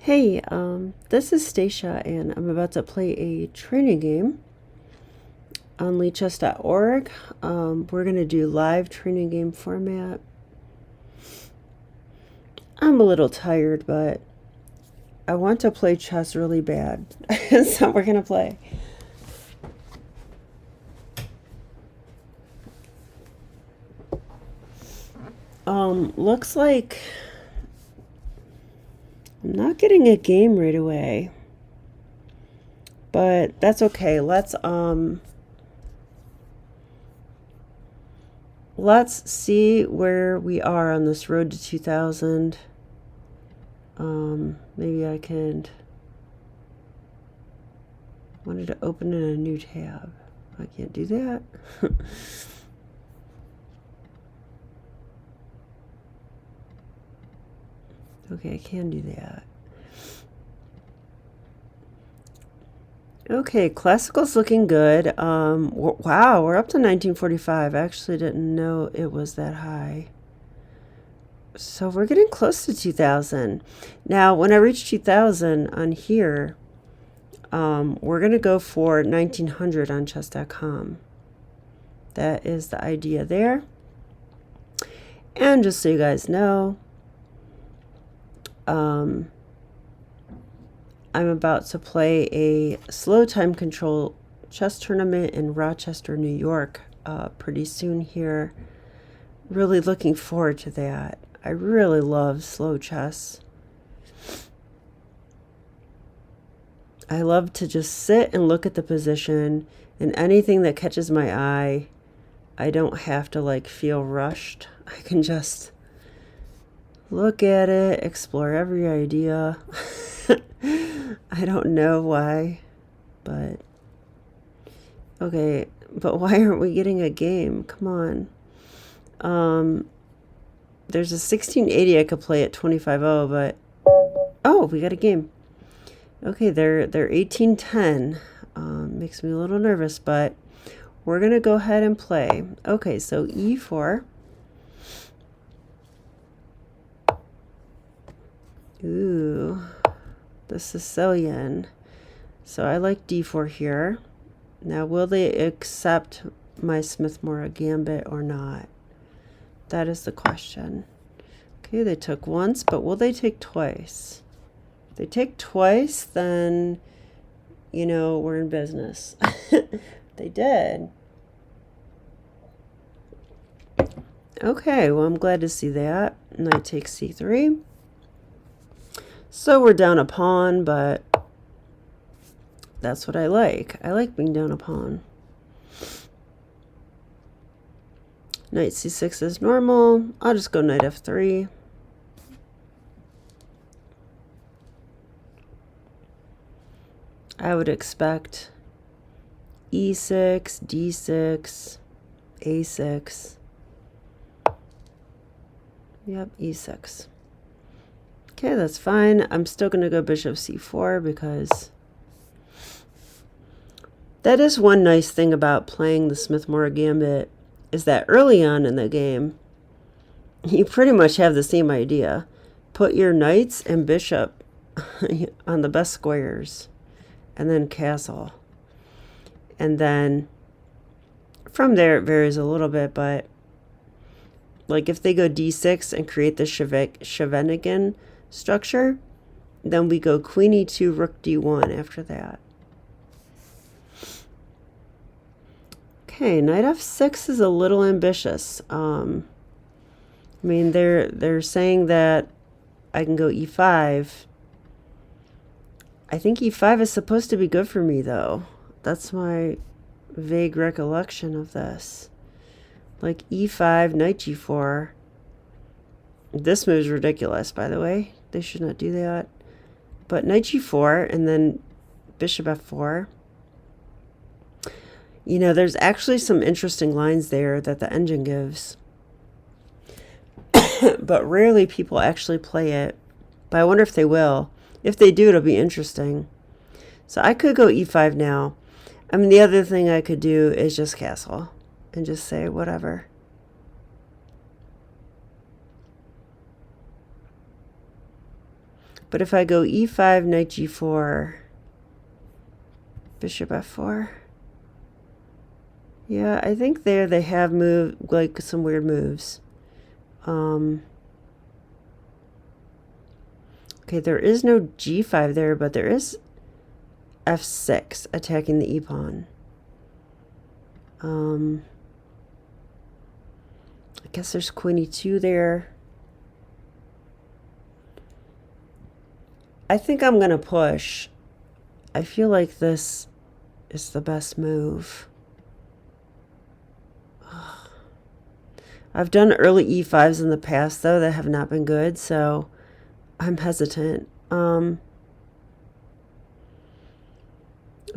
Hey, this is Stacia, and I'm about to play a training game on Lichess.org. We're going to do live training game format. I'm a little tired, but I want to play chess really bad, so we're going to play. Looks like I'm not getting a game right away, but that's okay. Let's see where we are on this road to 2000. Maybe I wanted to open in a new tab. I can't do that. Okay, I can do that. Okay, classical's looking good. Wow, we're up to 1945. I actually didn't know it was that high. So we're getting close to 2000. Now, when I reach 2000 on here, we're going to go for 1900 on chess.com. That is the idea there. And just so you guys know, I'm about to play a slow time control chess tournament in Rochester, New York, pretty soon here. Really looking forward to that. I really love slow chess. I love to just sit and look at the position, and anything that catches my eye, I don't have to feel rushed. I can just look at it, explore every idea. I don't know why, but okay, but why aren't we getting a game? Come on. There's a 1680 I could play at 25-0, but oh, we got a game. Okay, they're 1810. Makes me a little nervous, but we're gonna go ahead and play. Okay, so e4. Ooh, the Sicilian. So I like d4 here. Now, will they accept my Morra Gambit or not? That is the question. Okay, they took once, but will they take twice? If they take twice, then, we're in business. They did. Okay, well, I'm glad to see that. Knight takes c3. So we're down a pawn, but that's what I like. I like being down a pawn. Knight c6 is normal. I'll just go knight f3. I would expect e6, d6, a6. Yep, e6. Okay, that's fine. I'm still going to go bishop c4 because that is one nice thing about playing the Morra Gambit, is that early on in the game, you pretty much have the same idea. Put your knights and bishop on the best squares, and then castle. And then from there, it varies a little bit, but if they go d6 and create the Scheveningen structure, then we go queen e2, rook d1 after that. Okay, knight f6 is a little ambitious. I mean, they're saying that I can go e5. I think e5 is supposed to be good for me, though. That's my vague recollection of this. E5, knight g4. This move is ridiculous, by the way. They should not do that. But knight g4 and then bishop f4. There's actually some interesting lines there that the engine gives. But rarely people actually play it. But I wonder if they will. If they do, it'll be interesting. So I could go e5 now. I mean, the other thing I could do is just castle and just say whatever. But if I go e5, knight g4, bishop f4. Yeah, I think there they have moved like some weird moves. Okay, there is no g5 there, but there is f6 attacking the e-pawn. I guess there's queen e2 there. I think I'm going to push. I feel like this is the best move. I've done early e5s in the past, though, that have not been good, so I'm hesitant. Okay,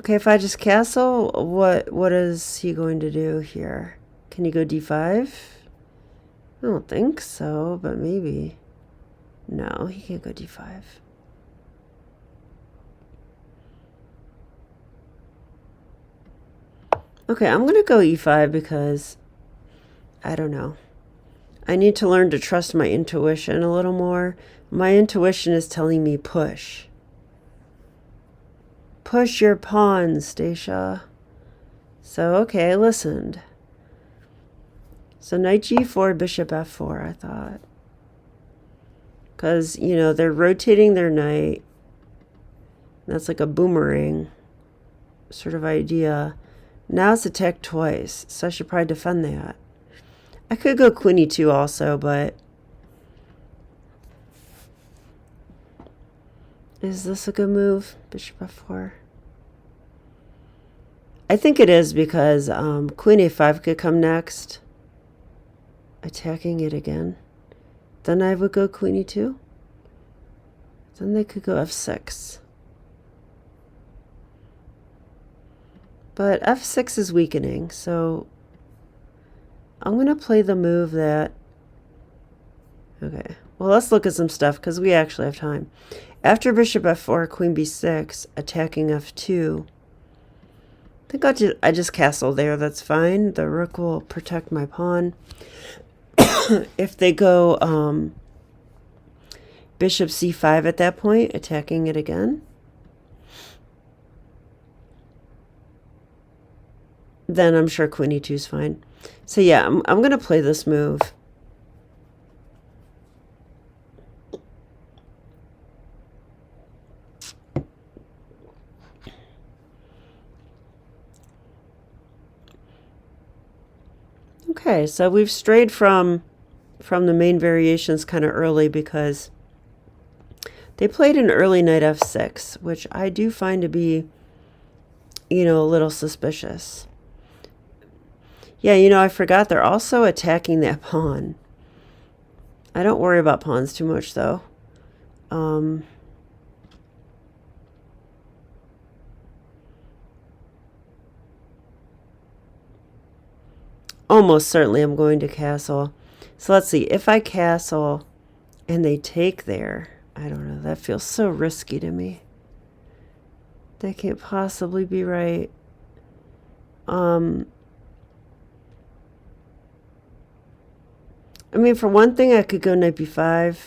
if I just castle, what is he going to do here? Can he go d5? I don't think so, but maybe. No, he can't go d5. Okay, I'm going to go e5 because, I don't know. I need to learn to trust my intuition a little more. My intuition is telling me push. Push your pawns, Stacia. So, okay, I listened. So knight g4, bishop f4, I thought. Because, you know, they're rotating their knight. That's like a boomerang sort of idea. Now it's attacked twice, so I should probably defend that. I could go queen e2 also, but is this a good move? Bishop f4. I think it is because queen a5 could come next, attacking it again. Then I would go queen e2. Then they could go f6. But f6 is weakening, so I'm going to play the move that... Okay, well, let's look at some stuff because we actually have time. After bishop f4, queen b6, attacking f2. I think I just castle there. That's fine. The rook will protect my pawn. If they go bishop c5 at that point, attacking it again, then I'm sure queen e2 is fine. So yeah, I'm going to play this move. Okay, so we've strayed from the main variations kind of early because they played an early knight f6, which I do find to be, you know, a little suspicious. Yeah, you know, I forgot they're also attacking that pawn. I don't worry about pawns too much, though. Almost certainly I'm going to castle. So let's see. If I castle and they take there, I don't know. That feels so risky to me. That can't possibly be right. I mean, for one thing, I could go knight b5.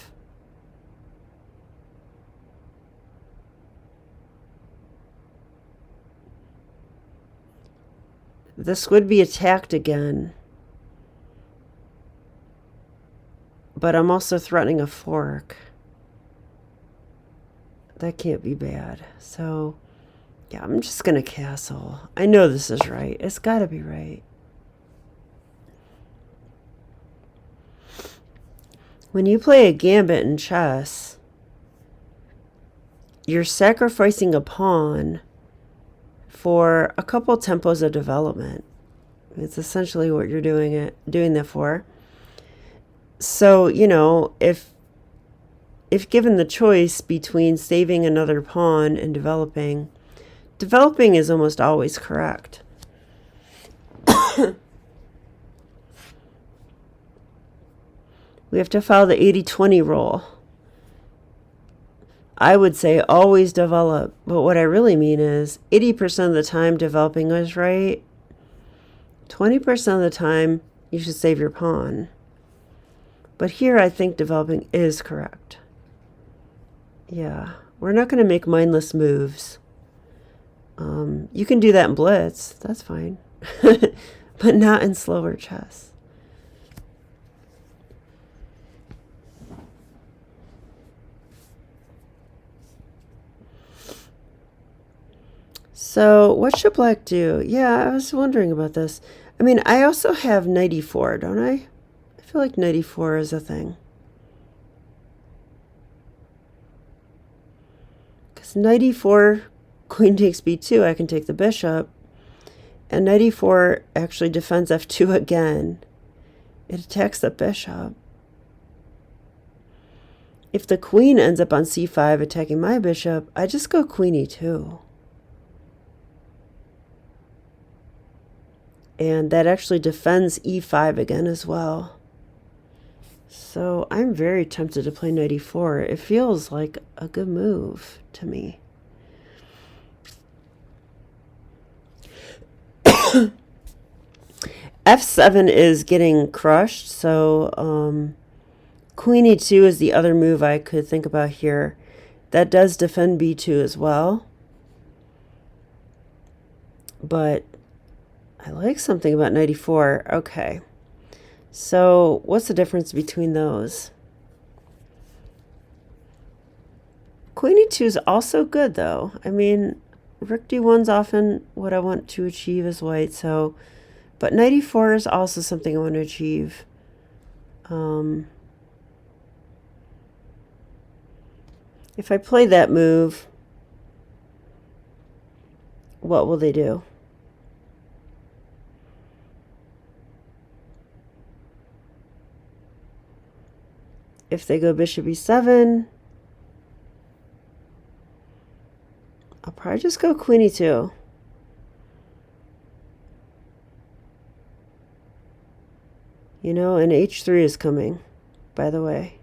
This would be attacked again. But I'm also threatening a fork. That can't be bad. So, yeah, I'm just going to castle. I know this is right. It's got to be right. When you play a gambit in chess, you're sacrificing a pawn for a couple tempos of development. It's essentially what you're doing that for. So, you know, if given the choice between saving another pawn and developing is almost always correct. We have to follow the 80-20 rule. I would say always develop, but what I really mean is 80% of the time developing is right. 20% of the time you should save your pawn. But here I think developing is correct. Yeah, we're not going to make mindless moves. You can do that in blitz. That's fine. But not in slower chess. So what should black do? Yeah, I was wondering about this. I mean, I also have knight e4, don't I? I feel like knight e4 is a thing. Because knight e4, queen takes b2, I can take the bishop. And knight e4 actually defends f2 again. It attacks the bishop. If the queen ends up on c5 attacking my bishop, I just go queen e2. And that actually defends e5 again as well. So I'm very tempted to play knight e4. It feels like a good move to me. f7 is getting crushed, so queen e2 is the other move I could think about here. That does defend b2 as well. But I like something about knight e4. Okay. So what's the difference between those? Queen e2 is also good, though. I mean, rook d1's often what I want to achieve as white, so... But knight e4 is also something I want to achieve. If I play that move, what will they do? If they go bishop e7, I'll probably just go queen e2. You know, and h3 is coming, by the way.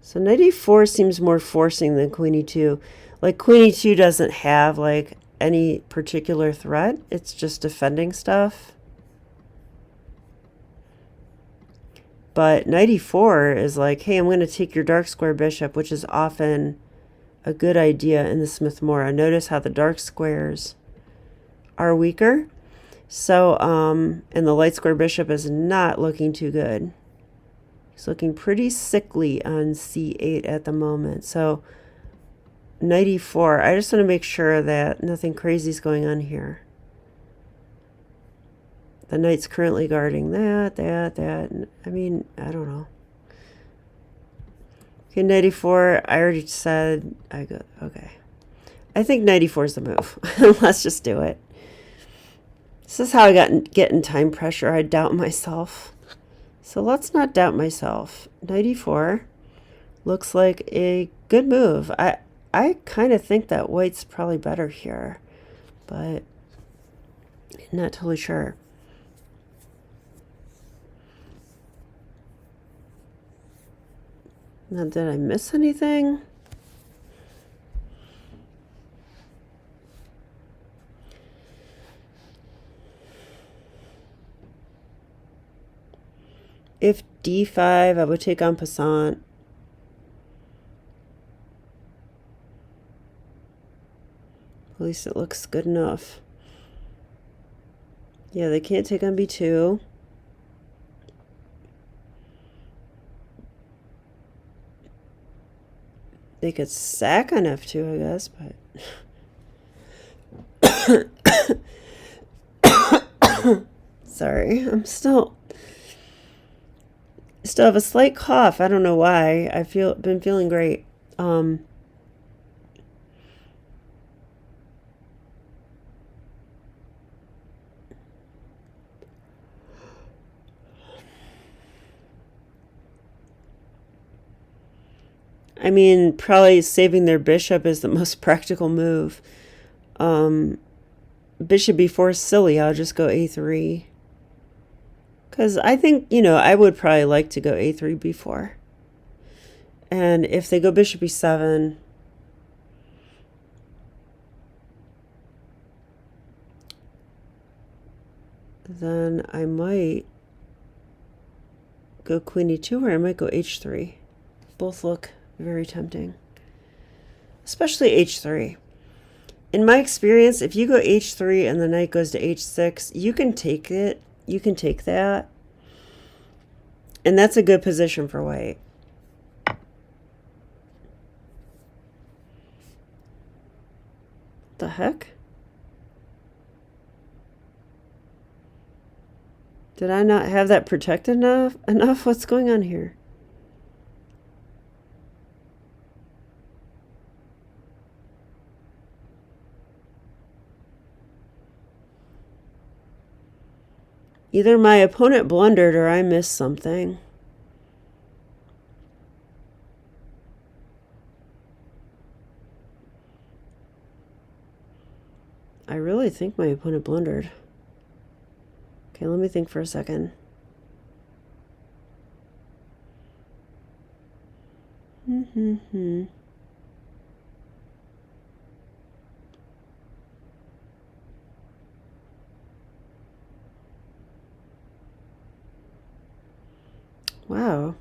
So knight e4 seems more forcing than queen e2. Like, queen e2 doesn't have, like, any particular threat. It's just defending stuff. But knight e4 is like, hey, I'm going to take your dark square bishop, which is often a good idea in the Smith-Morra. Notice how the dark squares are weaker. So, and the light square bishop is not looking too good. He's looking pretty sickly on c8 at the moment. So, knight e4, I just want to make sure that nothing crazy is going on here. The knight's currently guarding that. I mean, I don't know. Okay, knight e4, I already said, okay. I think knight e4 is the move. Let's just do it. This is how I get in time pressure. I doubt myself. So let's not doubt myself. Knight e4 looks like a good move. I kind of think that white's probably better here, but I'm not totally sure. Now, did I miss anything? If d5, I would take en passant. At least it looks good enough. Yeah, they can't take on b2. They could sack on f2, I guess, but... Sorry, I'm still have a slight cough. I don't know why. Been feeling great. I mean, probably saving their bishop is the most practical move. Bishop b4 is silly. I'll just go a3. Because I think, you know, I would probably like to go a3 b4. And if they go bishop e7, then I might go queen e2, or I might go h3. Both look very tempting. especially h3. In my experience, if you go h3 and the knight goes to h6, you can take it. You can take that. And that's a good position for white. The heck? Did I not have that protected enough? What's going on here? Either my opponent blundered or I missed something. I really think my opponent blundered. Okay, let me think for a second. Wow.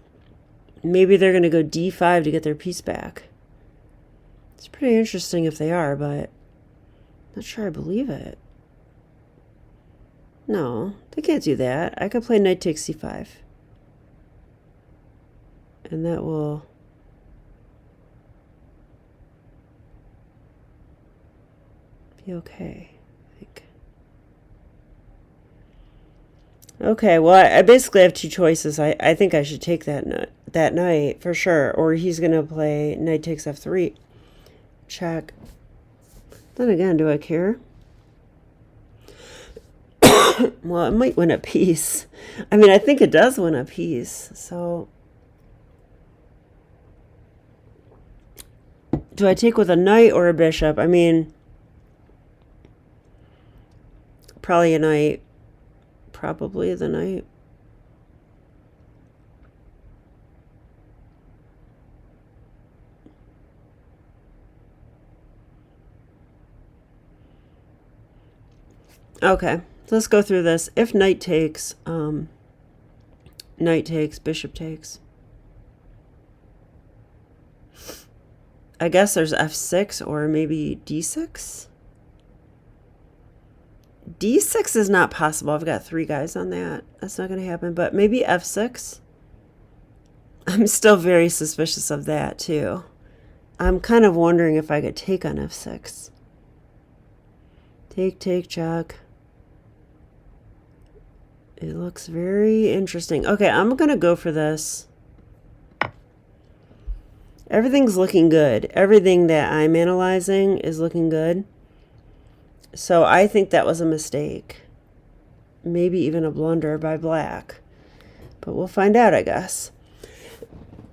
Maybe they're going to go d5 to get their piece back. It's pretty interesting if they are, but not sure I believe it. No, they can't do that. I could play knight takes c5. And that will... be okay, I think. Okay, well, I basically have two choices. I think I should take that knight for sure. Or he's going to play knight takes f3. Check. Then again, do I care? Well, it might win a piece. I mean, I think it does win a piece. So, do I take with a knight or a bishop? I mean, probably a knight. Probably the knight. Okay, let's go through this. If knight takes, bishop takes. I guess there's f6 or maybe d6. d6 is not possible. I've got 3 guys on that. That's not going to happen. But maybe f6. I'm still very suspicious of that too. I'm kind of wondering if I could take on f6. Take, check. It looks very interesting. Okay, I'm going to go for this. Everything's looking good. Everything that I'm analyzing is looking good. So I think that was a mistake. Maybe even a blunder by black. But we'll find out, I guess.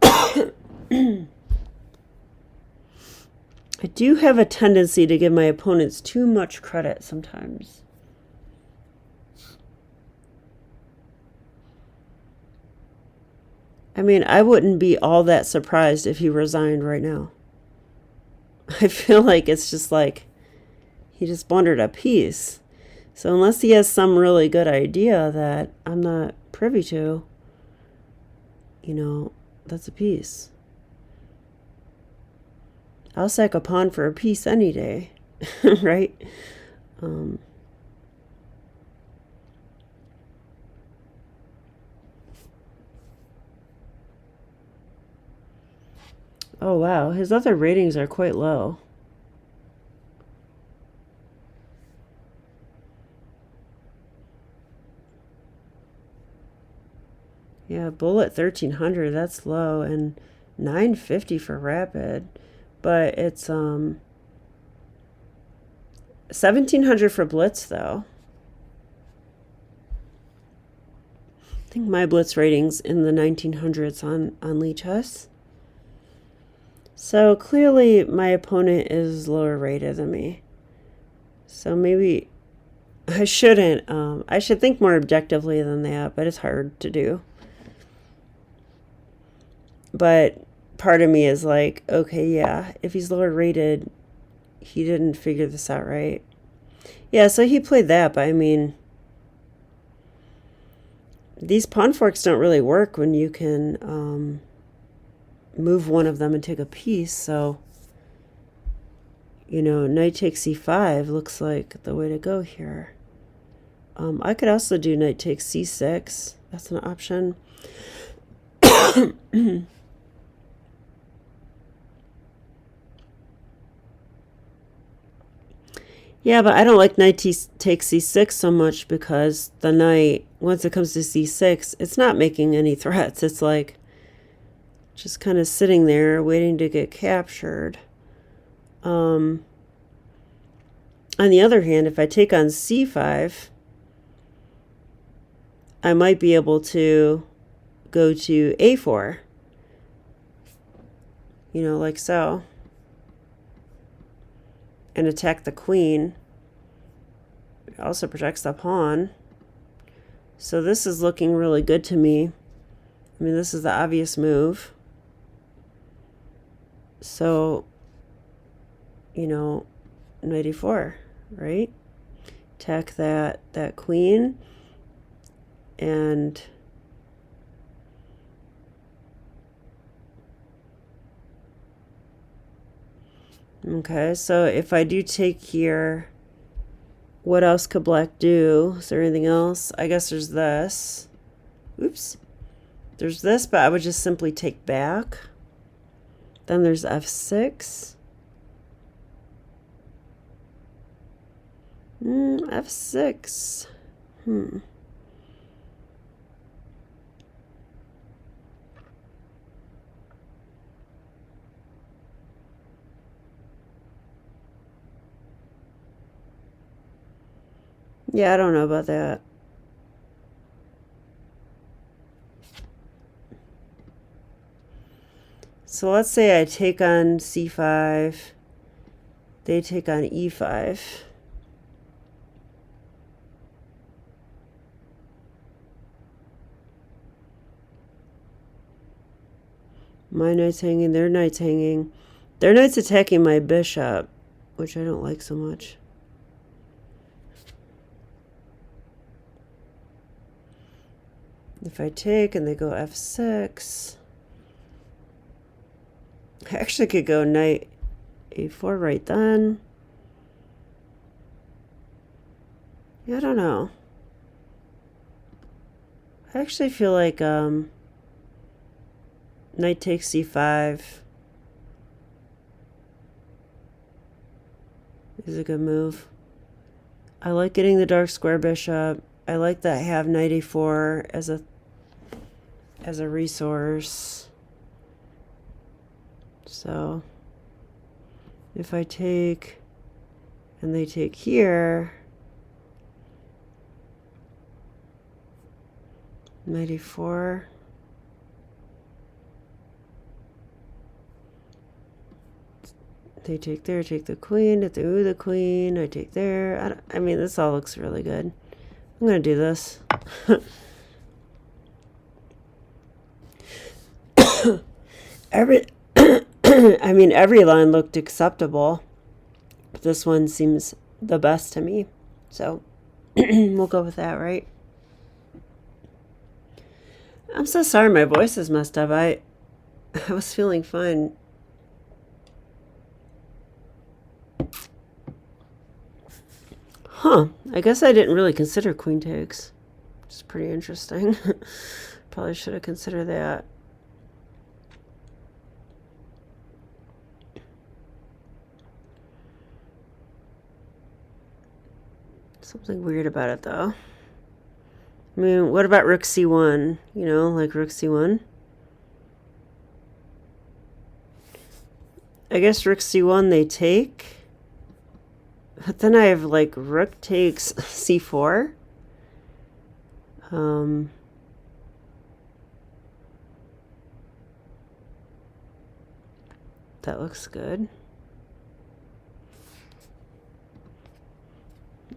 I do have a tendency to give my opponents too much credit sometimes. I mean, I wouldn't be all that surprised if he resigned right now. I feel like it's just like he just blundered a piece. So unless he has some really good idea that I'm not privy to, you know, that's a piece. I'll sack a pawn for a piece any day, right? Oh, wow. His other ratings are quite low. Yeah, bullet 1300, that's low, and 950 for rapid. But it's 1700 for blitz though. I think my blitz rating's in the 1900s on Lichess. So clearly my opponent is lower rated than me. So maybe I shouldn't. I should think more objectively than that, but it's hard to do. But part of me is like, okay, yeah, if he's lower rated, he didn't figure this out right. Yeah, so he played that, but I mean, these pawn forks don't really work when you can move one of them and take a piece, so you know, knight takes c5 looks like the way to go here. I could also do knight takes c6. That's an option. Yeah, but I don't like knight takes c6 so much because the knight, once it comes to c6, it's not making any threats. It's like just kind of sitting there waiting to get captured. On the other hand, if I take on c5, I might be able to go to a4, you know, like so, and attack the queen. It also protects the pawn. So this is looking really good to me. I mean, this is the obvious move. So, you know, knight e4, right? Attack that queen. And okay, so if I do take here, what else could black do? Is there anything else? I guess there's this. Oops. There's this, but I would just simply take back. Then there's f6. F6. Yeah, I don't know about that. So let's say I take on c5. They take on e5. My knight's hanging, their knight's hanging. Their knight's attacking my bishop, which I don't like so much. If I take and they go f6, I actually could go knight a4 right then. Yeah, I don't know. I actually feel like knight takes c5 is a good move. I like getting the dark square bishop. I like that I have knight a4 as a resource. So if I take and they take here, knight e4. They take there, take the queen, if they move the queen, I take there. I mean, this all looks really good. I'm going to do this. I mean, every line looked acceptable. But this one seems the best to me. So we'll go with that, right? I'm so sorry my voice is messed up. I was feeling fine. Huh. I guess I didn't really consider queen takes. It's pretty interesting. Probably should have considered that. Something weird about it, though. I mean, what about rook c1? You know, like rook c1? I guess rook c1 they take. But then I have like rook takes c4. That looks good.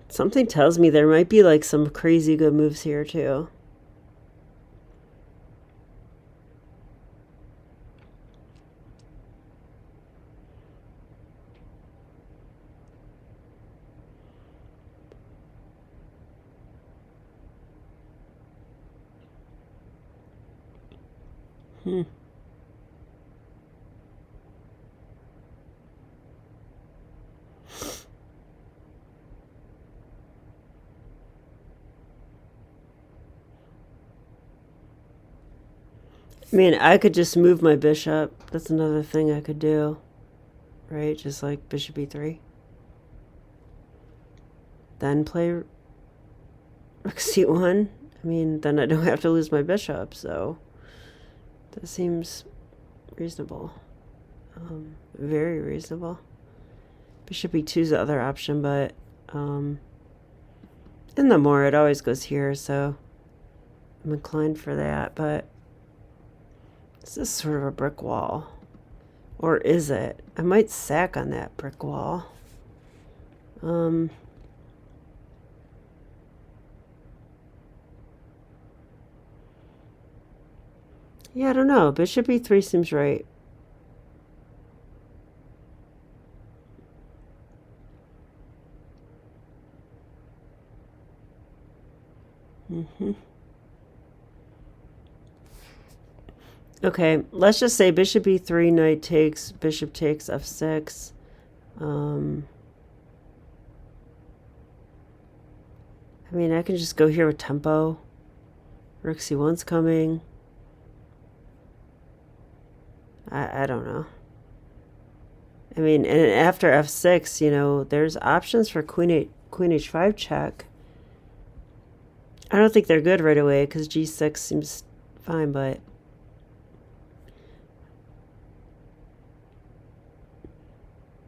Something tells me there might be like some crazy good moves here too. I mean, I could just move my bishop. That's another thing I could do. Right? Just like bishop e3. Then play rook c1. I mean, then I don't have to lose my bishop, so that seems reasonable. Very reasonable. Bishop e2 is the other option, but in the Morra, it always goes here, so I'm inclined for that, but this is sort of a brick wall. Or is it? I might sack on that brick wall. Yeah, I don't know. Bishop e3 seems right. Okay, let's just say bishop e3, knight takes, bishop takes, f6. I mean, I can just go here with tempo. Rook c1's coming. I don't know. I mean, and after f6, you know, there's options for queen h5 check. I don't think they're good right away because g6 seems fine, but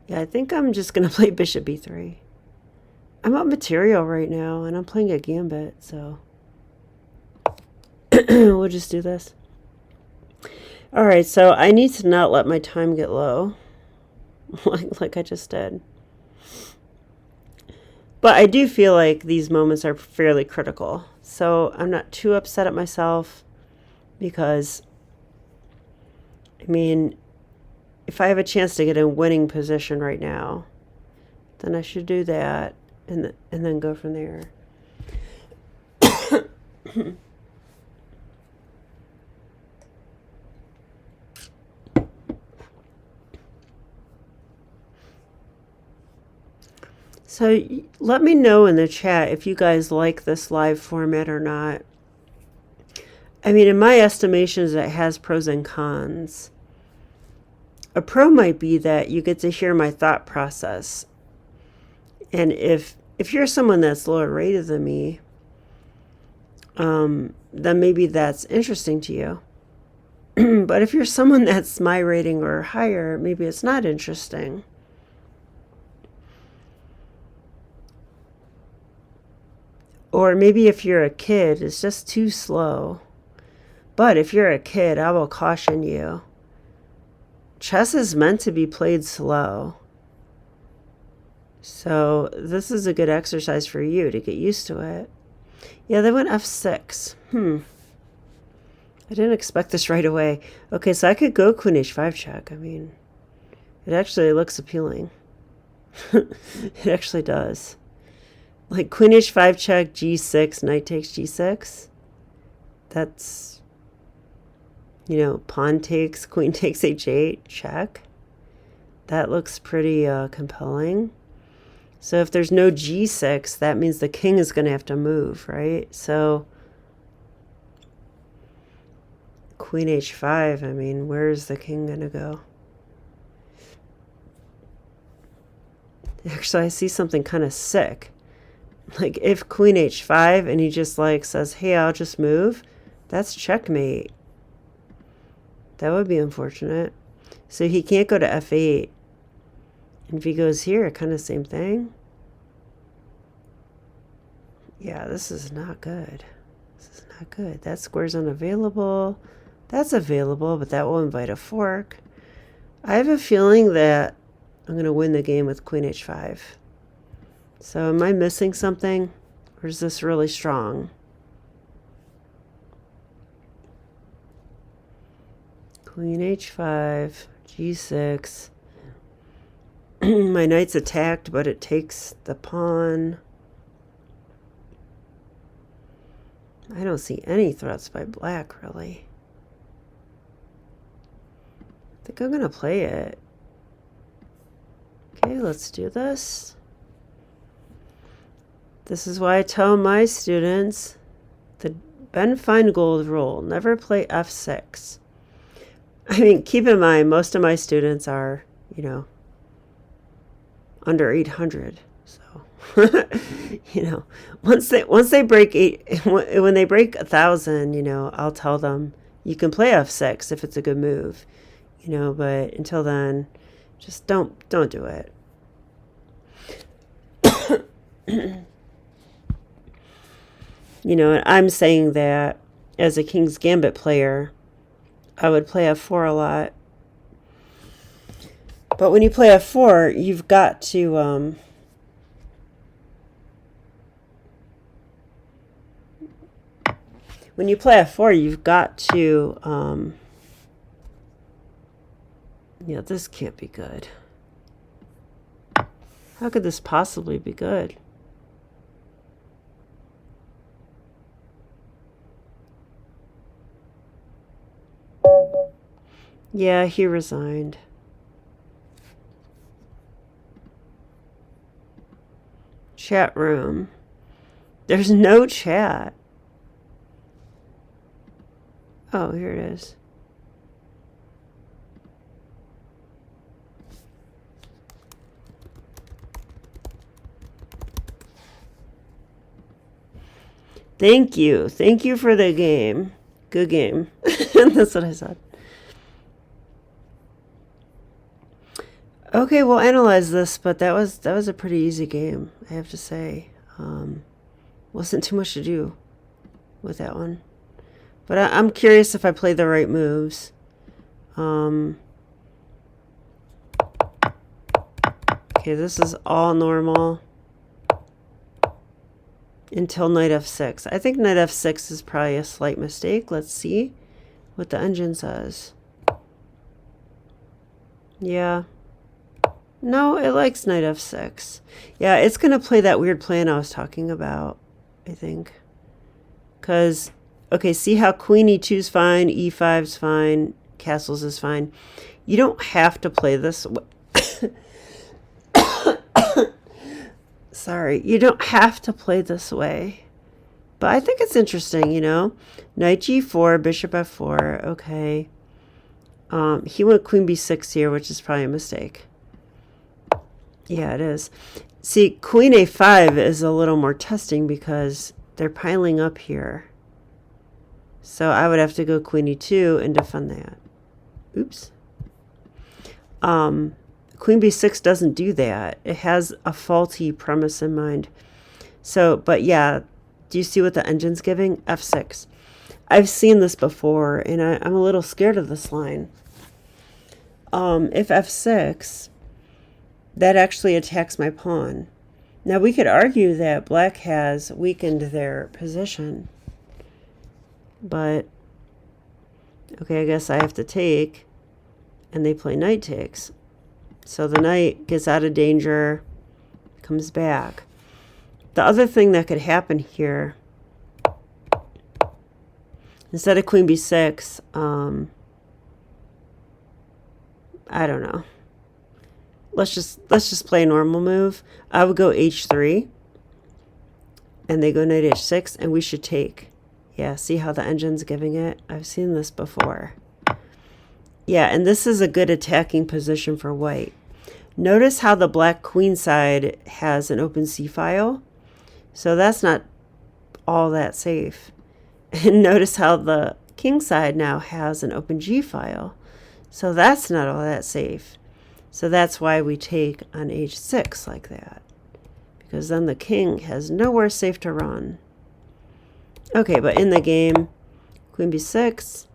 yeah, I think I'm just going to play bishop e3. I'm up material right now, and I'm playing a gambit, so we'll just do this. All right, so I need to not let my time get low, like I just did. But I do feel like these moments are fairly critical, so I'm not too upset at myself because, I mean, if I have a chance to get in winning position right now, then I should do that and then go from there. So let me know in the chat if you guys like this live format or not. I mean, in my estimations, it has pros and cons. A pro might be that you get to hear my thought process. And if you're someone that's lower rated than me, then maybe that's interesting to you. But if you're someone that's my rating or higher, maybe it's not interesting. Or maybe if you're a kid, it's just too slow. But if you're a kid, I will caution you. Chess is meant to be played slow. So this is a good exercise for you to get used to it. Yeah, they went f6. I didn't expect this right away. Okay, so I could go queen h5 check. I mean, it actually looks appealing. It actually does. Like queen h5 check, g6, knight takes g6. That's, you know, pawn takes, queen takes h8, check. That looks pretty compelling. So if there's no g6, that means the king is going to have to move, right? So queen h5, I mean, where's the king going to go? Actually, I see something kind of sick. Like if queen h5 and he just like says, hey, I'll just move, that's checkmate. That would be unfortunate. So he can't go to f8. And if he goes here, kind of same thing. Yeah, this is not good. This is not good. That square's unavailable. That's available, but that will invite a fork. I have a feeling that I'm going to win the game with queen h5. So am I missing something? Or is this really strong? Queen h5, g6. My knight's attacked, but it takes the pawn. I don't see any threats by black, really. I think I'm going to play it. Okay, let's do this. This is why I tell my students the Ben Feingold rule. Never play f6. I mean, keep in mind, most of my students are, you know, under 800. So, you know, once they break when they break 1,000, you know, I'll tell them you can play F6 if it's a good move, you know, but until then, just don't do it. You know, and I'm saying that as a King's Gambit player, I would play F4 a lot. But when you play F4, you've got to when you play F4, you've got to yeah, this can't be good. How could this possibly be good? Yeah, he resigned. Chat room. There's no chat. Oh, here it is. Thank you. Thank you for the game. Good game. That's what I said. Okay, we'll analyze this, but that was a pretty easy game, I have to say. Wasn't too much to do with that one. But I'm curious if I play the right moves. Okay, this is all normal until knight f6. I think knight f6 is probably a slight mistake. Let's see what the engine says. Yeah. No, it likes knight f6. Yeah, it's going to play that weird plan I was talking about, I think. Because, okay, see how queen e2's fine, e5's fine, castles is fine. You don't have to play this way. Sorry, you don't have to play this way. But I think it's interesting, you know. Knight g4, bishop f4, okay. He went queen b6 here, which is probably a mistake. Yeah, it is. See, queen a5 is a little more testing because they're piling up here. So I would have to go queen e2 and defend that. Oops. Queen b6 doesn't do that. It has a faulty premise in mind. So, but yeah, do you see what the engine's giving? f6. I've seen this before, and I'm a little scared of this line. If f6, that actually attacks my pawn. Now, we could argue that black has weakened their position. But, okay, I guess I have to take, and they play knight takes. So the knight gets out of danger, comes back. The other thing that could happen here, instead of queen b6, I don't know. Let's just play a normal move. I would go h3, and they go knight h6, and we should take. Yeah, see how the engine's giving it? I've seen this before. Yeah, and this is a good attacking position for white. Notice how the black queen side has an open c file. So that's not all that safe. And notice how the king side now has an open g file. So that's not all that safe. So that's why we take on h6 like that. Because then the king has nowhere safe to run. Okay, but in the game, queen b6.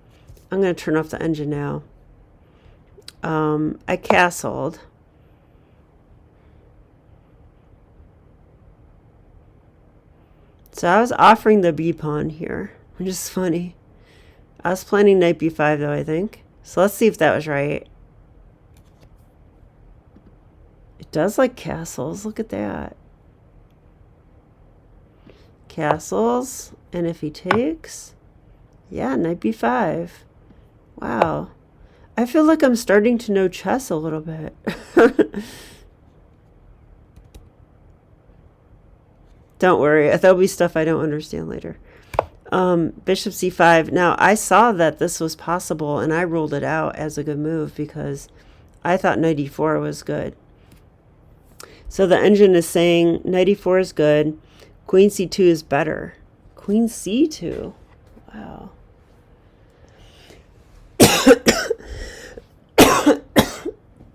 I'm going to turn off the engine now. I castled. So I was offering the b pawn here, which is funny. I was planning knight b5 though, I think. So let's see if that was right. It does like castles. Look at that. Castles. And if he takes, yeah, knight b5. Wow. I feel like I'm starting to know chess a little bit. Don't worry. There'll be stuff I don't understand later. Bishop c5. Now, I saw that this was possible, and I ruled it out as a good move because I thought knight e4 was good. So the engine is saying knight e4 is good. Queen c2 is better. Queen c2. Wow.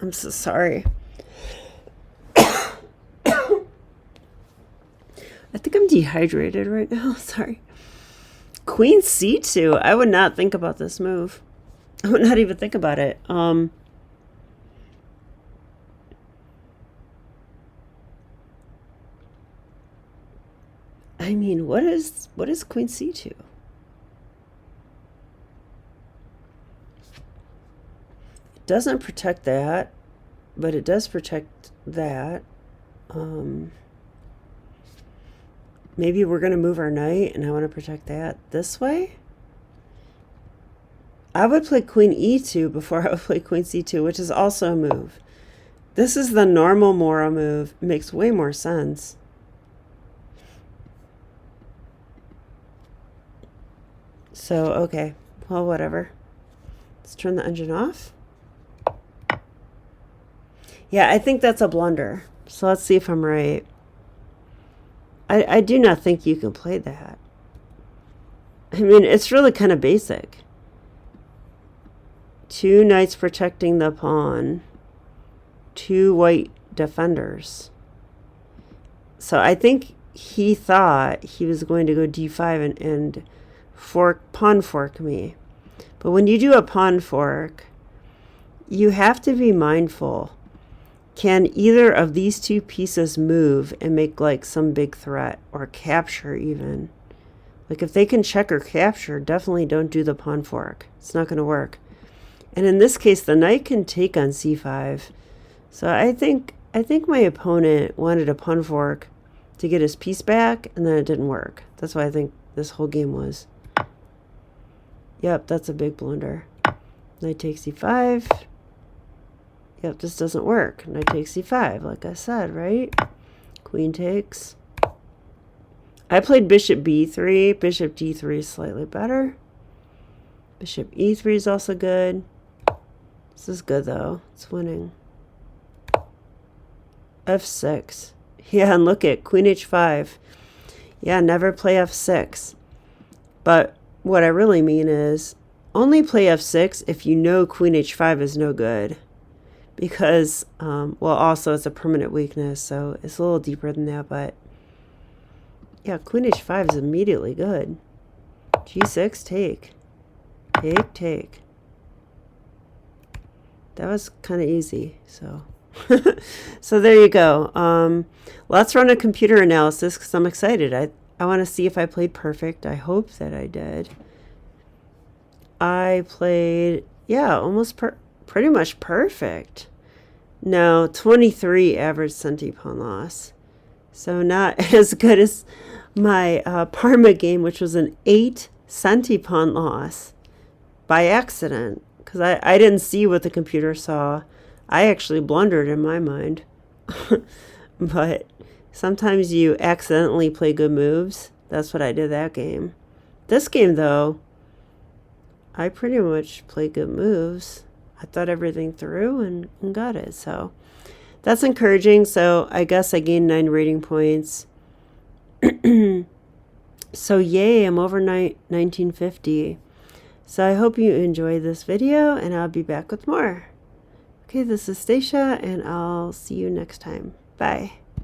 I'm so sorry. I think I'm dehydrated right now. Sorry. Queen c2. I would not think about this move. I would not even think about it. I mean, what is queen c2? It doesn't protect that, but it does protect that. Maybe we're going to move our knight, and I want to protect that this way. I would play queen e2 before I would play queen c2, which is also a move. This is the normal Morra move. It makes way more sense. So, okay. Well, whatever. Let's turn the engine off. Yeah, I think that's a blunder. So let's see if I'm right. I do not think you can play that. I mean, it's really kind of basic. Two knights protecting the pawn. Two white defenders. So I think he thought he was going to go d5 and pawn fork me. But when you do a pawn fork, you have to be mindful. Can either of these two pieces move and make like some big threat or capture even? Like if they can check or capture, definitely don't do the pawn fork. It's not going to work. And in this case, the knight can take on c5. So I think my opponent wanted a pawn fork to get his piece back, and then it didn't work. That's why I think this whole game was. Yep, that's a big blunder. Knight takes c5. Yep, this doesn't work. Knight takes c5, like I said, right? Queen takes. I played bishop b3. Bishop d3 is slightly better. Bishop e3 is also good. This is good, though. It's winning. f6. Yeah, and look at queen h5. Yeah, never play f6. But what I really mean is only play f6 if you know queen h5 is no good. Because, well, also it's a permanent weakness, so it's a little deeper than that, but yeah, queen h5 is immediately good. g6, take. Take, take. That was kind of easy, so. So there you go. Let's run a computer analysis because I'm excited. I want to see if I played perfect. I hope that I did. I played, yeah, almost pretty much perfect. No, 23 average centi-pawn loss. So not as good as my Parma game, which was an 8 centi-pawn loss by accident. Because I didn't see what the computer saw. I actually blundered in my mind. But sometimes you accidentally play good moves. That's what I did that game. This game, though, I pretty much played good moves. I thought everything through and got it. So that's encouraging. So I guess I gained 9 rating points. So yay, I'm over 1950. So I hope you enjoyed this video, and I'll be back with more. Okay, this is Stacia, and I'll see you next time. Bye.